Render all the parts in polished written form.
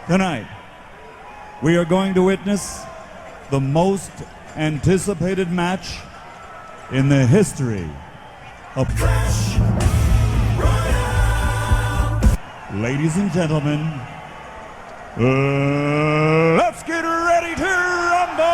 Tonight, we are going to witness the most anticipated match in the history of Clash Royale. Ladies and gentlemen, let's get ready to rumble!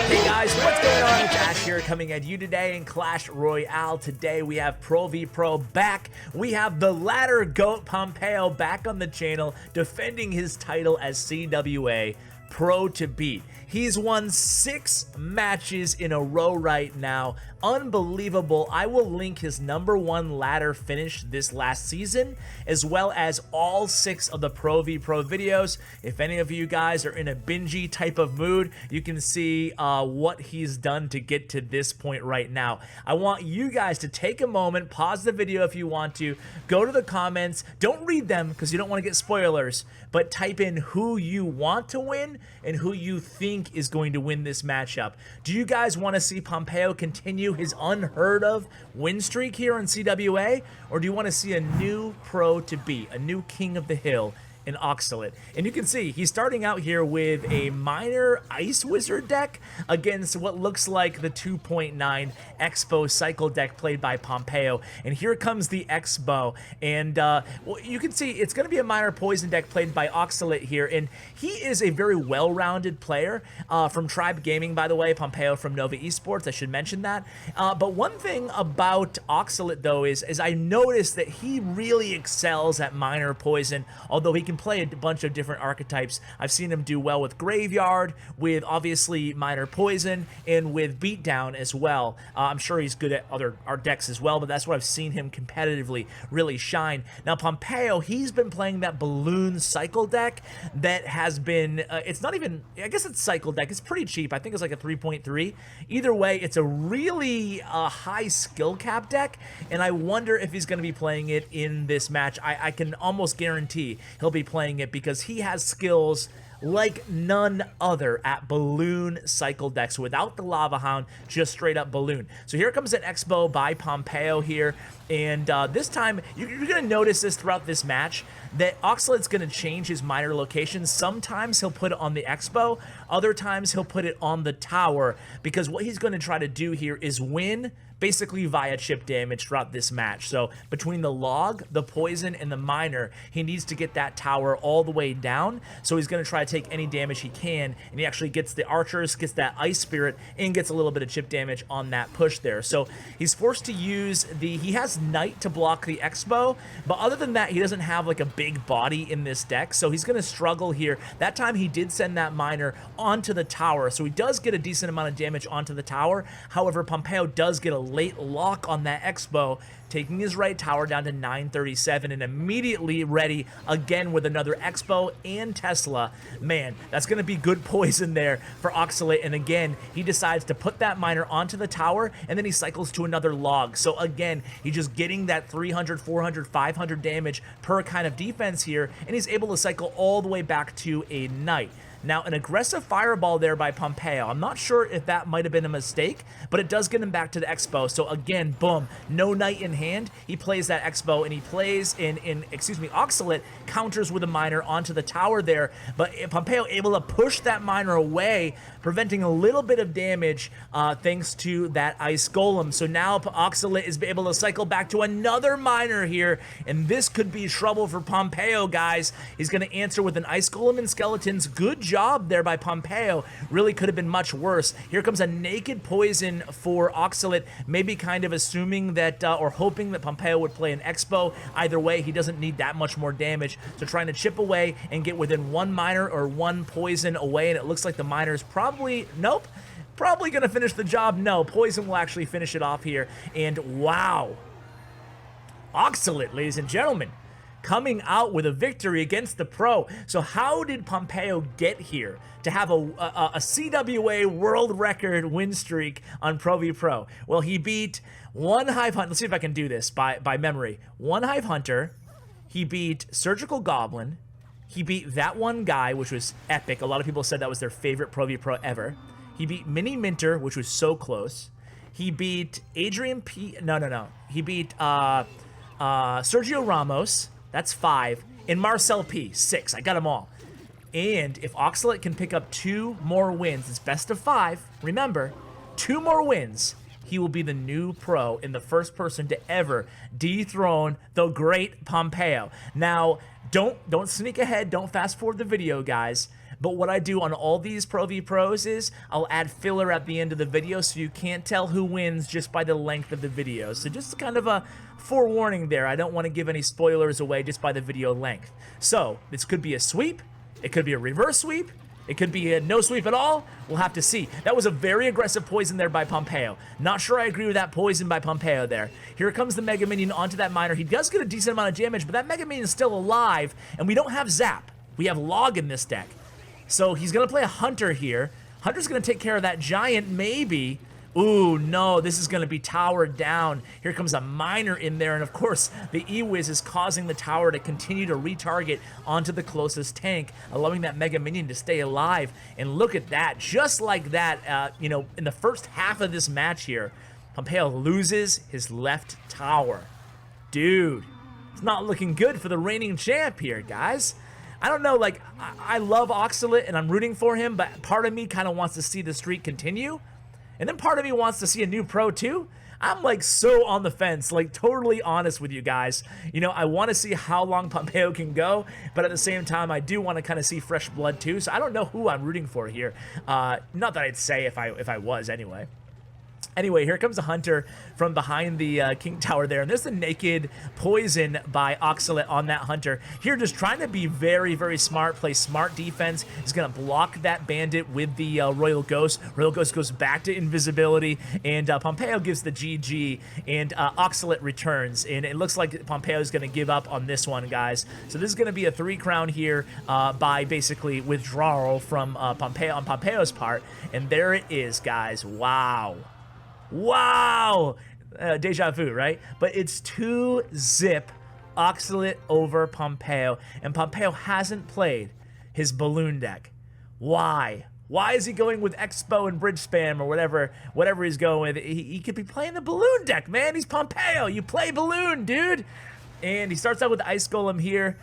Hey guys, what's going on? It's Ash here coming at you today in Clash Royale. Today we have Pro v Pro back. We have the ladder GOAT Pompeo back on the channel defending his title as CWA Pro to beat. He's won 6 matches in a row right now. Unbelievable. I will link his #1 ladder finish this last season, as well as all 6 of the Pro v Pro videos. If any of you guys are in a bingey type of mood, you can see what he's done to get to this point right now. I want you guys to take a moment, pause the video if you want to, go to the comments. Don't read them because you don't want to get spoilers, but type in who you want to win and who you think is going to win this matchup. Do you guys want to see Pompeo continue his unheard of win streak here in CWA, or do you want to see a new pro to beat, a new king of the hill in Oxalate? And you can see he's starting out here with a minor Ice Wizard deck against what looks like the 2.9 Expo cycle deck played by Pompeo. And here comes the Expo, and well, you can see it's going to be a minor Poison deck played by Oxalate here, and he is a very well-rounded player from Tribe Gaming, by the way. Pompeo from Nova Esports, I should mention that. But one thing about Oxalate though is I noticed that he really excels at minor Poison, although he can play a bunch of different archetypes. I've seen him do well with Graveyard, with obviously minor Poison, and with Beatdown as well. I'm sure he's good at other art decks as well, but that's where I've seen him competitively really shine. Now Pompeo, he's been playing that Balloon cycle deck that has been, it's not even, I guess it's cycle deck, it's pretty cheap. I think it's like a 3.3. Either way, it's a really high skill cap deck, and I wonder if he's going to be playing it in this match. I can almost guarantee he'll be playing it because he has skills like none other at Balloon cycle decks without the Lava Hound, just straight up Balloon. So here comes an Expo by Pompeo here, and this time you're going to notice this throughout this match that Oxalate's going to change his minor locations. Sometimes he'll put it on the Expo, other times he'll put it on the tower, because what he's going to try to do here is win basically via chip damage throughout this match. So between the log, the poison, and the minor, he needs to get that tower all the way down. So he's going to try to take any damage he can, and he actually gets the archers, gets that ice spirit, and gets a little bit of chip damage on that push there. So he's forced to use he has Knight to block the Expo, but other than that, he doesn't have like a big body in this deck, so he's going to struggle here. That time he did send that minor onto the tower, so he does get a decent amount of damage onto the tower. However, Pompeo does get a late lock on that Expo, taking his right tower down to 937, and immediately ready again with another Expo and Tesla. Man, that's going to be good poison there for Oxalate, and again, he decides to put that miner onto the tower, and then he cycles to another log. So again, he's just getting that 300, 400, 500 damage per kind of defense here, and he's able to cycle all the way back to a Knight. Now, an aggressive fireball there by Pompeo. I'm not sure if that might have been a mistake, but it does get him back to the Expo. So again, boom, no Knight in hand. He plays that Expo, and he plays Oxalate counters with a miner onto the tower there, but Pompeo able to push that miner away, preventing a little bit of damage thanks to that Ice Golem. So now Oxalate is able to cycle back to another miner here, and this could be trouble for Pompeo, guys. He's going to answer with an Ice Golem and Skeletons. Good job there by Pompeo. Really could have been much worse. Here comes a naked poison for Oxalate, maybe kind of assuming that or hoping that Pompeo would play an Expo. Either way, he doesn't need that much more damage, so trying to chip away and get within 1 miner or 1 poison away, and it looks like the miner's probably gonna finish the job. No, poison will actually finish it off here, and wow, Oxalate, ladies and gentlemen, coming out with a victory against the pro. So how did Pompeo get here to have a CWA world record win streak on Pro v Pro? Well, he beat one Hive Hunter. Let's see if I can do this by memory. One Hive Hunter. He beat Surgical Goblin. He beat that one guy, which was epic. A lot of people said that was their favorite Pro v Pro ever. He beat Mini Minter, which was so close. He beat Adrian P. No. He beat Sergio Ramos. That's 5. And Marcel P. 6. I got them all. And if Oxalate can pick up 2 more wins, it's best of 5. Remember, 2 more wins, he will be the new pro and the first person to ever dethrone the great Pompeo. Now, don't sneak ahead. Don't fast forward the video, guys. But what I do on all these Pro V Pros is I'll add filler at the end of the video so you can't tell who wins just by the length of the video. So just kind of a forewarning there. I don't want to give any spoilers away just by the video length. So this could be a sweep. It could be a reverse sweep. It could be a no sweep at all. We'll have to see. That was a very aggressive poison there by Pompeo. Not sure I agree with that poison by Pompeo there. Here comes the Mega Minion onto that Miner. He does get a decent amount of damage, but that Mega Minion is still alive, and we don't have Zap. We have Log in this deck. So he's going to play a Hunter here. Hunter's going to take care of that Giant, maybe. Ooh, no, this is going to be towered down. Here comes a Miner in there, and of course, the E-Wiz is causing the tower to continue to retarget onto the closest tank, allowing that Mega Minion to stay alive. And look at that, just like that, you know, in the first half of this match here, Pompeo loses his left tower. Dude, it's not looking good for the reigning champ here, guys. I don't know, like, I love Oxalate and I'm rooting for him, but part of me kind of wants to see the streak continue. And then part of me wants to see a new pro too. I'm like so on the fence, like totally honest with you guys. You know, I want to see how long Pompeo can go, but at the same time, I do want to kind of see fresh blood too. So I don't know who I'm rooting for here. Not that I'd say if I was anyway. Anyway, here comes a Hunter from behind the King Tower there. And there's the naked poison by Oxalate on that Hunter. Here, just trying to be very, very smart, play smart defense. He's going to block that Bandit with the Royal Ghost. Royal Ghost goes back to invisibility, and Pompeo gives the GG, and Oxalate returns. And it looks like Pompeo is going to give up on this one, guys. So this is going to be a 3-crown here by basically withdrawal from Pompeo on Pompeo's part. And there it is, guys. Wow. Wow! Deja vu, right? But it's 2-zip Oxalate over Pompeo, and Pompeo hasn't played his balloon deck. Why? Why is he going with Expo and Bridge Spam or whatever he's going with? He could be playing the balloon deck, man. He's Pompeo. You play balloon, dude. And he starts out with the Ice Golem here.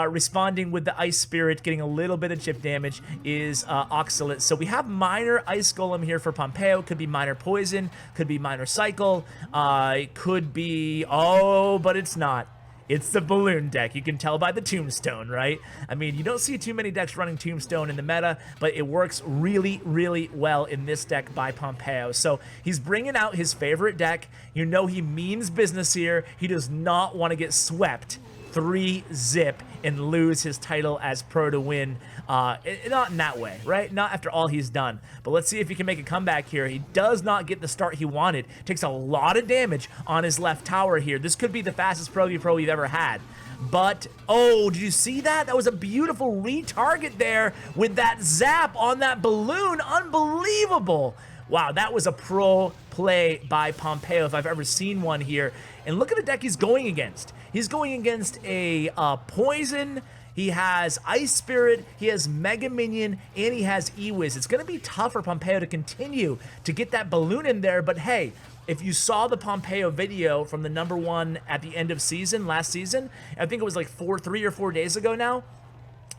Responding with the Ice Spirit, getting a little bit of chip damage is Oxalate. So we have minor Ice Golem here for Pompeo. Could be minor Poison, could be minor Cycle, it could be, oh, but it's not. It's the balloon deck. You can tell by the Tombstone, right? I mean, you don't see too many decks running Tombstone in the meta, but it works really, really well in this deck by Pompeo. So he's bringing out his favorite deck. You know he means business here. He does not want to get swept 3-zip and lose his title as pro to win. Not in that way, right? Not after all he's done. But let's see if he can make a comeback here. He does not get the start he wanted. Takes a lot of damage on his left tower here. This could be the fastest Pro V Pro we've ever had. But, oh, did you see that? That was a beautiful retarget there with that zap on that balloon. Unbelievable. Wow, that was a pro play by Pompeo if I've ever seen one here. And look at the deck he's going against. He's going against a Poison. He has Ice Spirit, he has Mega Minion, and he has E-Wiz. It's going to be tough for Pompeo to continue to get that balloon in there, but hey, if you saw the Pompeo video from the #1 at the end of season, last season, I think it was like 3 or 4 days ago now,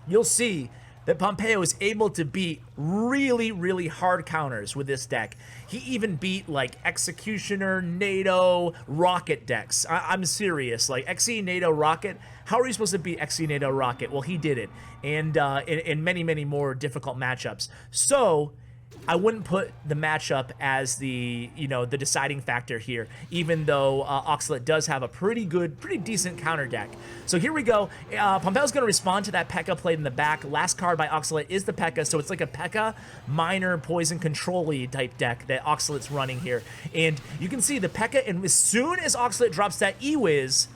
you'll see that Pompeo is able to beat really, really hard counters with this deck. He even beat like Executioner, NATO, Rocket decks. I'm serious, like XE, NATO, Rocket. How are you supposed to beat XE, NATO, Rocket? Well, he did it, and in many, many more difficult matchups. So I wouldn't put the matchup as the, you know, the deciding factor here, even though Oxalate does have a pretty decent counter deck. So here we go. Pompeo's going to respond to that P.E.K.K.A. played in the back. Last card by Oxalate is the P.E.K.K.A., so it's like a P.E.K.K.A. minor poison control-y type deck that Oxalate's running here. And you can see the P.E.K.K.A., and as soon as Oxalate drops that E-Wiz,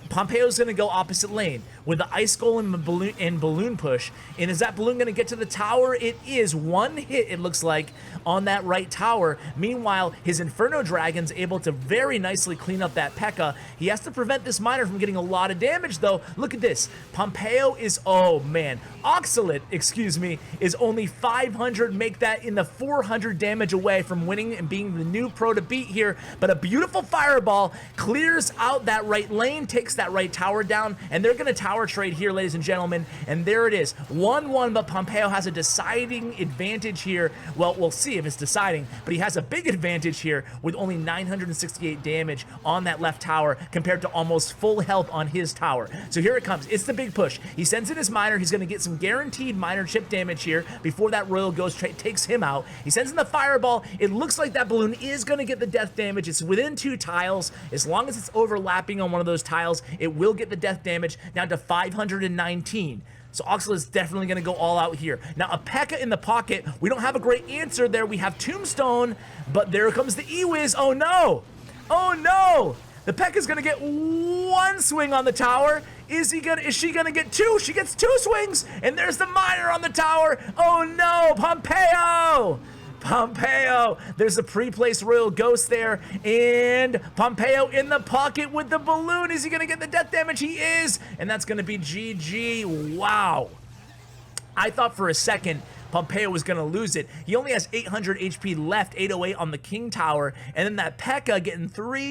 Pompeo's going to go opposite lane. with the Ice Golem and Balloon Push. And is that balloon going to get to the tower? It is. One hit, it looks like, on that right tower. Meanwhile, his Inferno Dragon's able to very nicely clean up that P.E.K.K.A. He has to prevent this miner from getting a lot of damage, though. Look at this. Pompeo is, oh man, Oxalate, excuse me, is only 500. Make that in the 400 damage away from winning and being the new pro to beat here. But a beautiful fireball clears out that right lane, takes that right tower down, and they're going to tower trade here, ladies and gentlemen. And there it is, 1-1, but Pompeo has a deciding advantage here. Well, we'll see if it's deciding, but he has a big advantage here with only 968 damage on that left tower compared to almost full health on his tower. So here it comes. It's the big push. He sends in his miner. He's going to get some guaranteed miner chip damage here before that Royal Ghost takes him out. He sends in the fireball. It looks like that balloon is going to get the death damage. It's within 2 tiles. As long as it's overlapping on one of those tiles, it will get the death damage down to 519. So Oxalate is definitely going to go all out here. Now, a P.E.K.K.A. in the pocket. We don't have a great answer there. We have Tombstone, but there comes the E-Wiz. Oh, no. Oh, no. The P.E.K.K.A. is going to get 1 swing on the tower. Is she going to get 2? She gets 2 swings, and there's the miner on the tower. Oh, no. Pompeo. Pompeo, there's a pre-placed Royal Ghost there, and Pompeo in the pocket with the balloon. Is he going to get the death damage? He is, and that's going to be GG. Wow. I thought for a second Pompeo was going to lose it. He only has 800 HP left, 808 on the King Tower, and then that P.E.K.K.A. getting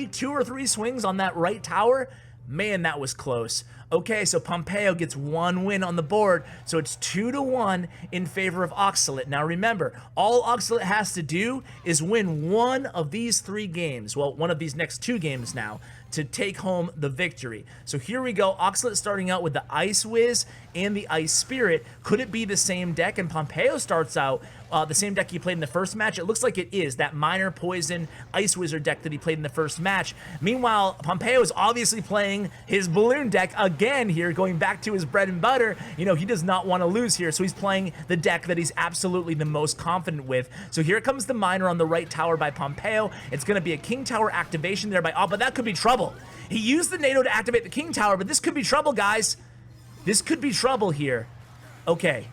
2 or 3 swings on that right tower. Man, that was close. Okay, so Pompeo gets 1 win on the board, so it's 2-1 in favor of Oxalate. Now remember, all Oxalate has to do is win 1 of these 3 games, well, 1 of these next 2 games now, to take home the victory. So here we go, Oxalate starting out with the Ice Wiz and the Ice Spirit. Could it be the same deck? And Pompeo starts out the same deck he played in the first match. It looks like it is, that Miner, Poison, Ice Wizard deck that he played in the first match. Meanwhile, Pompeo is obviously playing his Balloon deck again here, going back to his bread and butter. You know, he does not want to lose here, so he's playing the deck that he's absolutely the most confident with. So here comes the Miner on the right tower by Pompeo. It's going to be a King Tower activation there by, oh, but that could be trouble. He used the NATO to activate the King Tower, but this could be trouble, guys. This could be trouble here. Okay.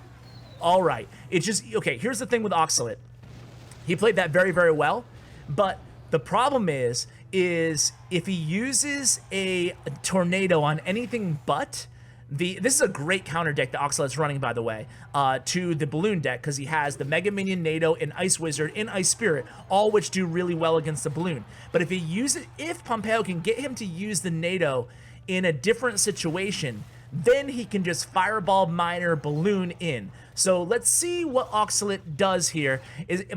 All right. It's just, okay, here's the thing with Oxalate. He played that very, very well, but the problem is if he uses a Tornado on anything but this is a great counter deck that Oxalate's running, by the way, to the Balloon deck, because he has the Mega Minion, NATO, and Ice Wizard, and Ice Spirit, all which do really well against the Balloon. But if Pompeo can get him to use the NATO in a different situation, then he can just Fireball, Miner, Balloon in. So let's see what Oxalate does here.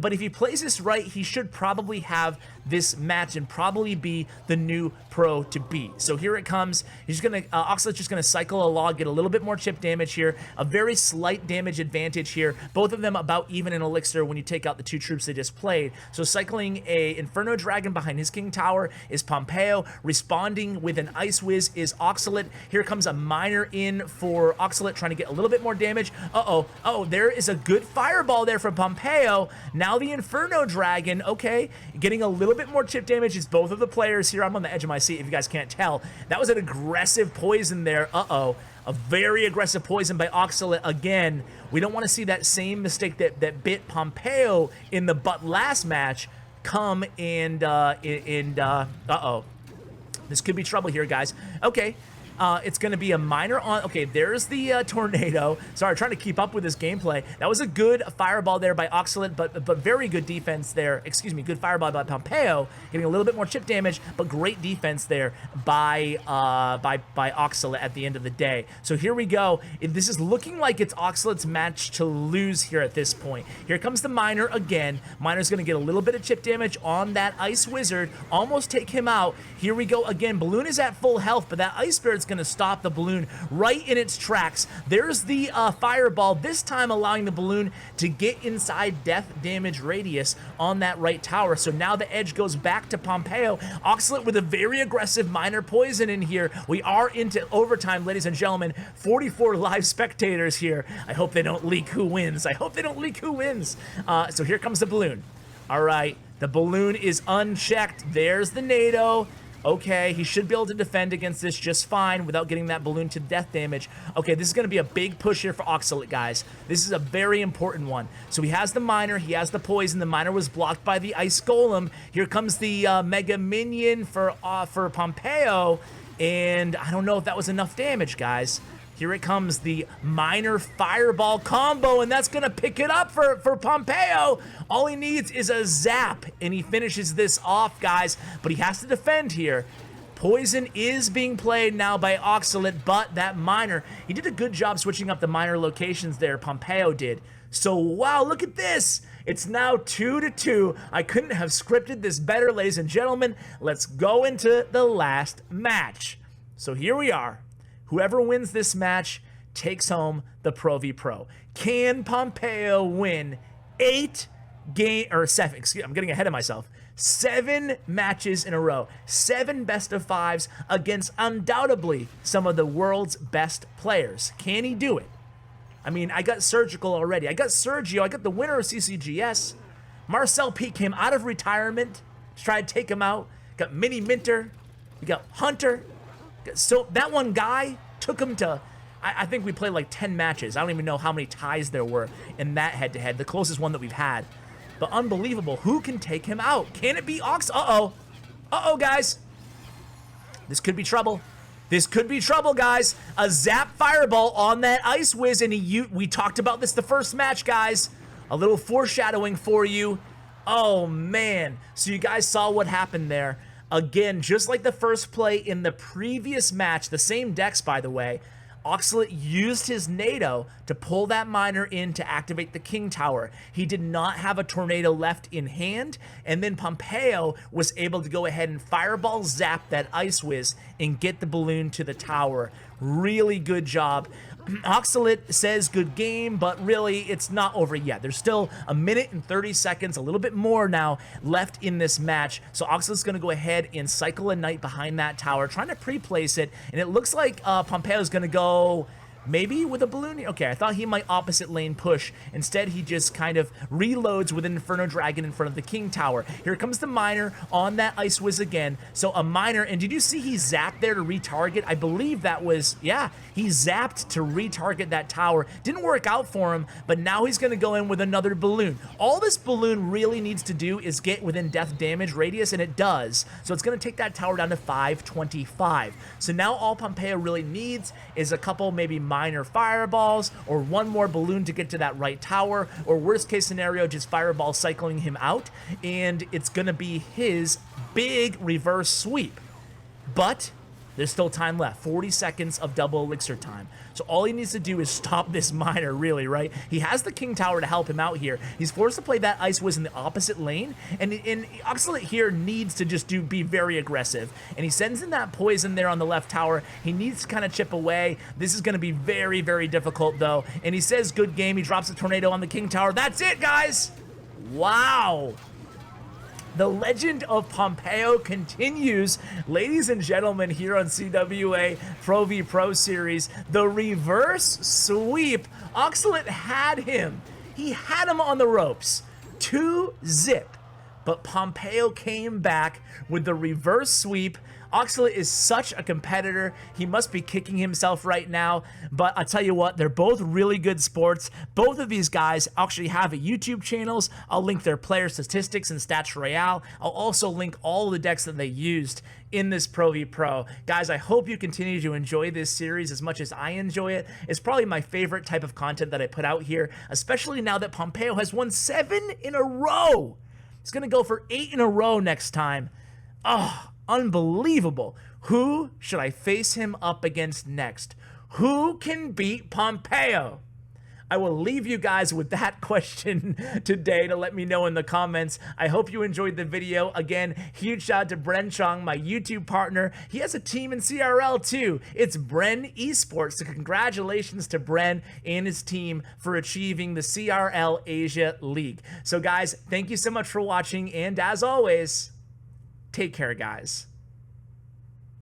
But if he plays this right, he should probably have this match and probably be the new pro to beat. So here it comes. He's gonna Oxalate's just gonna cycle a log, get a little bit more chip damage here, a very slight damage advantage here. Both of them about even in elixir when you take out the 2 troops they just played. So cycling a Inferno Dragon behind his King Tower is Pompeo. Responding with an Ice Wiz is Oxalate. Here comes a Miner in for Oxalate, trying to get a little bit more damage. Oh, there is a good fireball there from Pompeo. Now the Inferno Dragon, okay, getting a little bit more chip damage. It's both of the players here. I'm on the edge of my seat if you guys can't tell. That was an aggressive poison there. A very aggressive poison by Oxalate again. We don't want to see that same mistake that bit Pompeo in the butt last match come and, this could be trouble here, guys. Okay. It's going to be a Miner on. Okay, there's the Tornado. Sorry, trying to keep up with this gameplay. That was a good fireball there by Oxalate, but very good defense there. Excuse me, good fireball by Pompeo, getting a little bit more chip damage, but great defense there by Oxalate at the end of the day. So here we go. This is looking like it's Oxalate's match to lose here at this point. Here comes the Miner again. Miner's going to get a little bit of chip damage on that Ice Wizard, almost take him out. Here we go again. Balloon is at full health, but that Ice Spirit's going to stop the Balloon right in its tracks. There's the fireball, this time allowing the Balloon to get inside death damage radius on that right tower. So now the edge goes back to Pompeo. Oxalate with a very aggressive Miner poison in here. We are into overtime, ladies and gentlemen. 44 live spectators here. I hope they don't leak who wins. I hope they don't leak who wins. So here comes the Balloon. All right, the Balloon is unchecked. There's the NATO. Okay, he should be able to defend against this just fine without getting that balloon to death damage. Okay, this is going to be a big push here for Oxalate, guys. This is a very important one. So he has the miner, he has the poison. The miner was blocked by the ice golem. Here comes the mega minion for Pompeo, and I don't know if that was enough damage, guys. Here it comes, the miner fireball combo, and that's gonna pick it up for Pompeo. All he needs is a zap, and he finishes this off, guys, but he has to defend here. Poison is being played now by Oxalate, but that miner, he did a good job switching up the miner locations there, Pompeo did. So, wow, look at this. It's now 2-2. I couldn't have scripted this better, ladies and gentlemen. Let's go into the last match. So here we are. Whoever wins this match takes home the Pro v Pro. Can Pompeo win 7, excuse me, I'm getting ahead of myself. 7 matches in a row, 7 best of 5s against undoubtedly some of the world's best players. Can he do it? I mean, I got Surgical already. I got Sergio. I got the winner of CCGS. Marcel P came out of retirement to try to take him out. Got Mini Minter. We got Hunter. So that one guy took him to, I think we played like 10 matches. I don't even know how many ties there were in that head-to-head, the closest one that we've had. But unbelievable. Who can take him out? Can it be Ox? Uh-oh. Uh-oh, guys. This could be trouble. This could be trouble, guys. A zap fireball on that Ice Wiz, and we talked about this the first match, guys. A little foreshadowing for you. Oh, man. So you guys saw what happened there. Again, just like the first play in the previous match, the same decks, by the way, Oxalate used his NATO to pull that miner in to activate the King Tower. He did not have a tornado left in hand, and then Pompeo was able to go ahead and fireball zap that Ice Wiz and get the balloon to the tower. Really good job. Oxalate says good game, but really it's not over yet. There's still 1 minute and 30 seconds, a little bit more now left in this match. So Oxalate's going to go ahead and cycle a knight behind that tower, trying to pre-place it. And it looks like Pompeo's going to go maybe with a balloon. Okay, I thought he might opposite lane push. Instead, he just kind of reloads with an Inferno Dragon in front of the King Tower. Here comes the miner on that Ice Wiz again. So a miner, and did you see he zapped there to retarget? I believe that was, yeah, he zapped to retarget that tower. Didn't work out for him, but now he's going to go in with another balloon. All this balloon really needs to do is get within death damage radius, and it does. So it's going to take that tower down to 525. So now all Pompeo really needs is a couple maybe minor fireballs or one more balloon to get to that right tower, or worst case scenario, just fireball cycling him out, and it's gonna be his big reverse sweep. But there's still time left, 40 seconds of double elixir time. So all he needs to do is stop this miner, really, right? He has the King Tower to help him out here. He's forced to play that Ice Wiz in the opposite lane, and Oxalate here needs to just be very aggressive. And he sends in that poison there on the left tower. He needs to kind of chip away. This is going to be very, very difficult, though. And he says, good game. He drops a tornado on the King Tower. That's it, guys! Wow! The legend of Pompeo continues, ladies and gentlemen, here on CWA Pro v Pro Series. The reverse sweep. Oxalate had him. He had him on the ropes. 2-zip. But Pompeo came back with the reverse sweep. Oxalate is such a competitor. He must be kicking himself right now. But I'll tell you what, they're both really good sports. Both of these guys actually have YouTube channels. I'll link their player statistics and Stats Royale. I'll also link all the decks that they used in this Pro v Pro. Guys, I hope you continue to enjoy this series as much as I enjoy it. It's probably my favorite type of content that I put out here, especially now that Pompeo has won 7 in a row. He's going to go for 8 in a row next time. Oh, unbelievable. Who should I face him up against next? Who can beat Pompeo? I will leave you guys with that question today to let me know in the comments. I hope you enjoyed the video. Again, huge shout out to Bren Chong, my YouTube partner. He has a team in CRL too. It's Bren Esports. So congratulations to Bren and his team for achieving the CRL Asia League. So guys, thank you so much for watching. And as always, take care, guys.